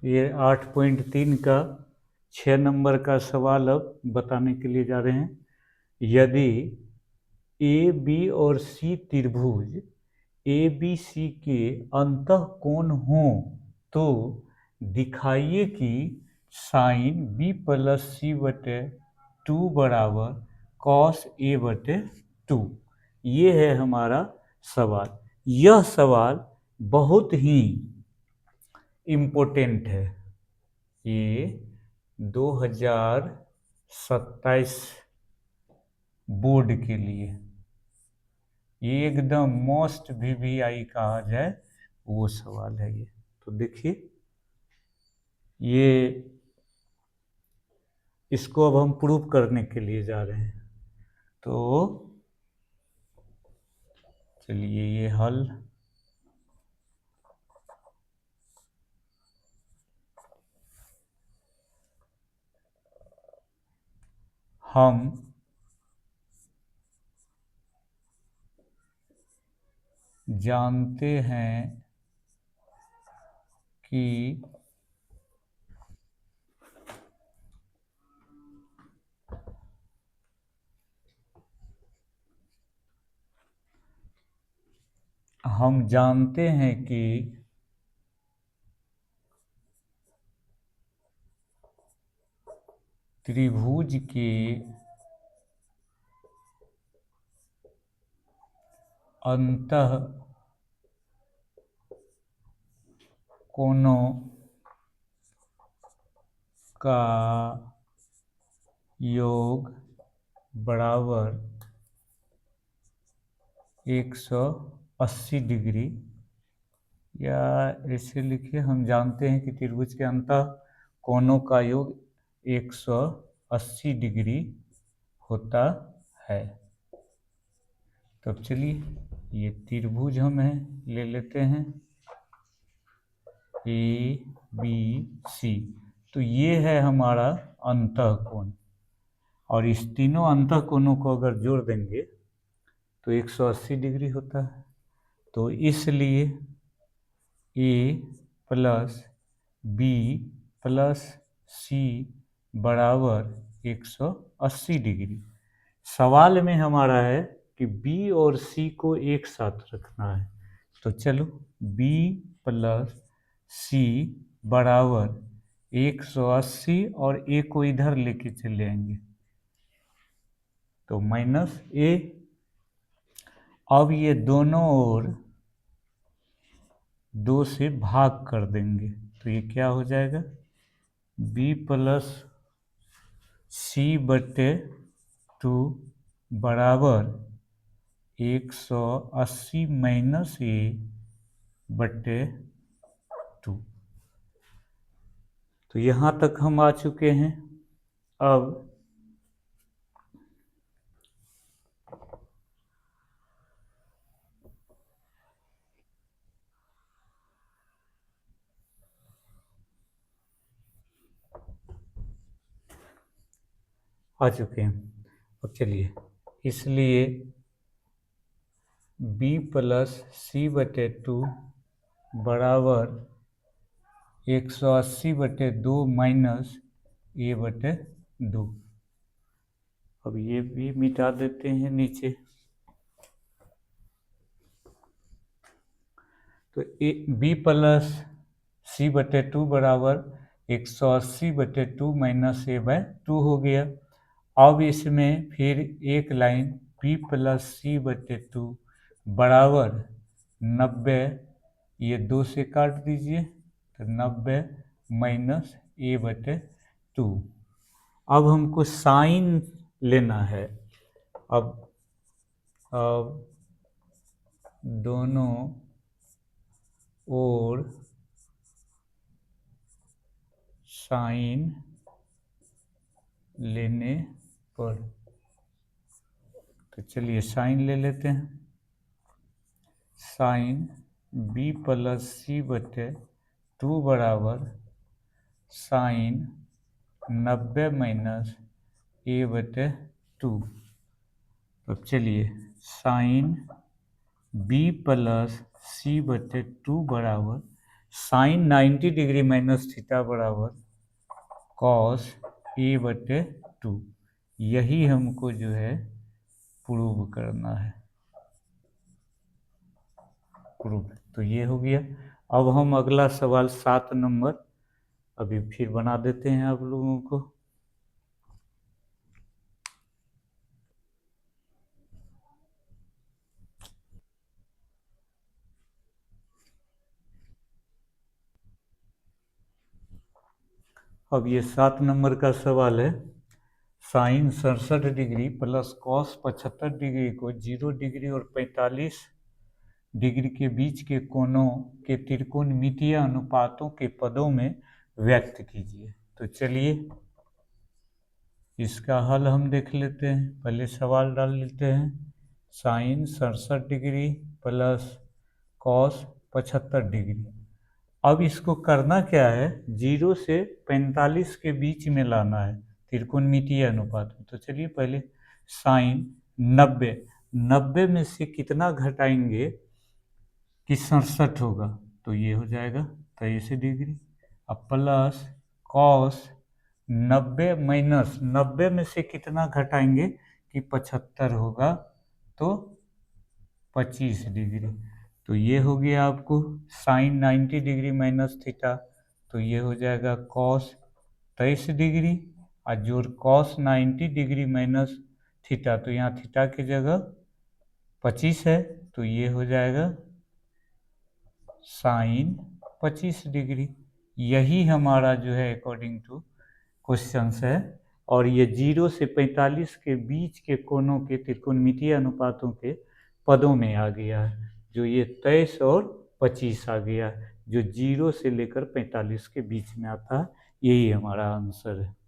ये 8.3 का 6 नंबर का सवाल अब बताने के लिए जा रहे हैं। यदि ए बी और सी त्रिभुज ए बी सी के अंतःकोण हों तो दिखाइए कि साइन बी प्लस सी बटे 2 बराबर कॉस ए बटे 2। ये है हमारा सवाल। यह सवाल बहुत ही इम्पोर्टेंट है। ये 2027 बोर्ड के लिए ये एकदम मोस्ट वीवीआई कहा जाए वो सवाल है ये। तो देखिए, ये इसको अब हम प्रूव करने के लिए जा रहे हैं। तो चलिए ये हल हम जानते हैं कि त्रिभुज के अंतः कोणों का योग बराबर 180 डिग्री, या ऐसे लिखिए, हम जानते हैं कि त्रिभुज के अंतः कोणों का योग 180 डिग्री होता है। तब चलिए ये त्रिभुज हम ले लेते हैं ए बी सी। तो ये है हमारा अंतःकोण, और इस तीनों अंतःकोणों को अगर जोड़ देंगे तो 180 डिग्री होता है। तो इसलिए ए प्लस बी प्लस सी बराबर 180 डिग्री। सवाल में हमारा है कि बी और सी को एक साथ रखना है। तो चलो बी प्लस सी बराबर 180 और ए को इधर लेके चले आएंगे तो माइनस ए। अब ये दोनों ओर 2 से भाग कर देंगे तो ये क्या हो जाएगा, बी प्लस सी बटे 2 बराबर 180 माइनस ए बटे 2। तो यहाँ तक हम आ चुके हैं। अब आ चुके हैं। अब चलिए, इसलिए बी प्लस सी बटे 2 बराबर 180 बटे 2 माइनस ए बटे 2। अब ये भी मिटा देते हैं नीचे। तो बी प्लस सी बटे 2 बराबर 180 बटे 2 माइनस ए बाय 2 हो गया। अब इसमें फिर एक लाइन बी प्लस सी बटे 2 बराबर 90, ये 2 से काट दीजिए तो 90 माइनस ए बटे 2। अब हमको साइन लेना है। अब दोनों ओर साइन लेने पर, तो चलिए साइन ले लेते हैं। साइन बी प्लस सी बटे 2 बराबर साइन 90 माइनस ए बटे 2। अब चलिए साइन बी प्लस सी बटे 2 बराबर साइन 90 डिग्री माइनस थीटा बराबर कॉस a/2, यही हमको जो है प्रूव करना है। प्रूव, तो ये हो गया। अब हम अगला सवाल 7 नंबर अभी फिर बना देते हैं आप लोगों को। अब ये 7 नंबर का सवाल है, sine 67 degree plus cos 75 degree को 0 डिग्री और 45 डिग्री के बीच के कोणों के त्रिकोणमितीय अनुपातों के पदों में व्यक्त कीजिए। तो चलिए इसका हल हम देख लेते हैं। पहले सवाल डाल लेते हैं, sine 67 degree plus cos 75 degree. अब इसको करना क्या है, 0 से 45 के बीच में लाना है त्रिकोणमितीय अनुपात में। तो चलिए पहले साइन 90 में से कितना घटाएंगे कि 67 होगा, तो ये हो जाएगा 23 डिग्री। अब प्लस कॉस 90 में से कितना घटाएंगे कि 75 होगा, तो 25 डिग्री। तो ये हो गया आपको साइन 90 डिग्री माइनस थीटा, तो ये हो जाएगा कॉस 23 डिग्री और जोड़ कॉस 90 डिग्री माइनस थीटा, तो यहाँ थीटा की जगह 25 है, तो ये हो जाएगा साइन 25 डिग्री। यही हमारा जो है अकॉर्डिंग टू क्वेश्चंस है। और ये 0 से 45 के बीच के कोणों के त्रिकोणमितीय अनुपातों के पदों में आ गया है, जो ये 23 और 25 आ गया है, जो 0 से लेकर 45 के बीच में आता है। यही हमारा आंसर है।